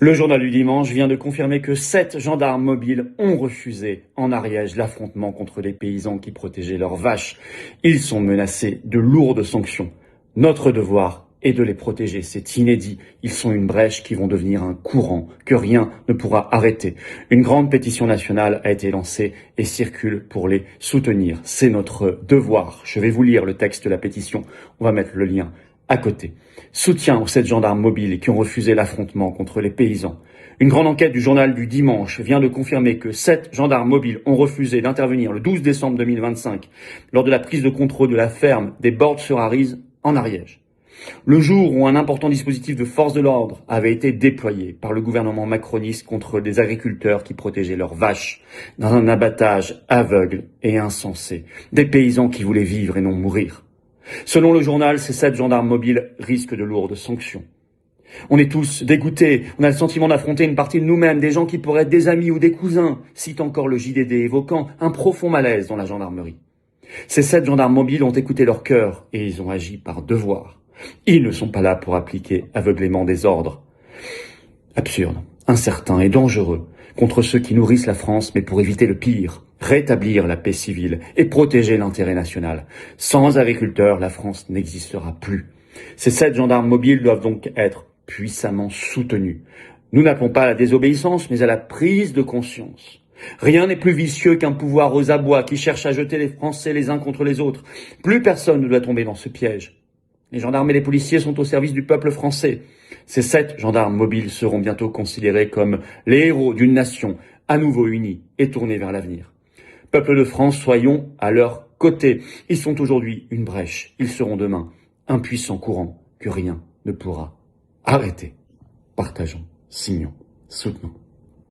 Le journal du dimanche vient de confirmer que 7 gendarmes mobiles ont refusé en Ariège l'affrontement contre les paysans qui protégeaient leurs vaches. Ils sont menacés de lourdes sanctions. Notre devoir est de les protéger, c'est inédit. Ils sont une brèche qui vont devenir un courant que rien ne pourra arrêter. Une grande pétition nationale a été lancée et circule pour les soutenir. C'est notre devoir. Je vais vous lire le texte de la pétition. On va mettre le lien à côté. Soutien aux 7 gendarmes mobiles qui ont refusé l'affrontement contre les paysans. Une grande enquête du journal du dimanche vient de confirmer que 7 gendarmes mobiles ont refusé d'intervenir le 12 décembre 2025 lors de la prise de contrôle de la ferme des Bordes-sur-Arize en Ariège. Le jour où un important dispositif de force de l'ordre avait été déployé par le gouvernement macroniste contre des agriculteurs qui protégeaient leurs vaches dans un abattage aveugle et insensé. Des paysans qui voulaient vivre et non mourir. Selon le journal, ces 7 gendarmes mobiles risquent de lourdes sanctions. On est tous dégoûtés, on a le sentiment d'affronter une partie de nous-mêmes, des gens qui pourraient être des amis ou des cousins, cite encore le JDD, évoquant un profond malaise dans la gendarmerie. Ces 7 gendarmes mobiles ont écouté leur cœur et ils ont agi par devoir. Ils ne sont pas là pour appliquer aveuglément des ordres absurdes, incertains et dangereux contre ceux qui nourrissent la France, mais pour éviter le pire, rétablir la paix civile et protéger l'intérêt national. Sans agriculteurs, la France n'existera plus. Ces 7 gendarmes mobiles doivent donc être puissamment soutenus. Nous n'appelons pas à la désobéissance, mais à la prise de conscience. Rien n'est plus vicieux qu'un pouvoir aux abois qui cherche à jeter les Français les uns contre les autres. Plus personne ne doit tomber dans ce piège. Les gendarmes et les policiers sont au service du peuple français. Ces 7 gendarmes mobiles seront bientôt considérés comme les héros d'une nation à nouveau unie et tournée vers l'avenir. Peuple de France, soyons à leur côté. Ils sont aujourd'hui une brèche. Ils seront demain un puissant courant que rien ne pourra arrêter. Partageons, signons, soutenons.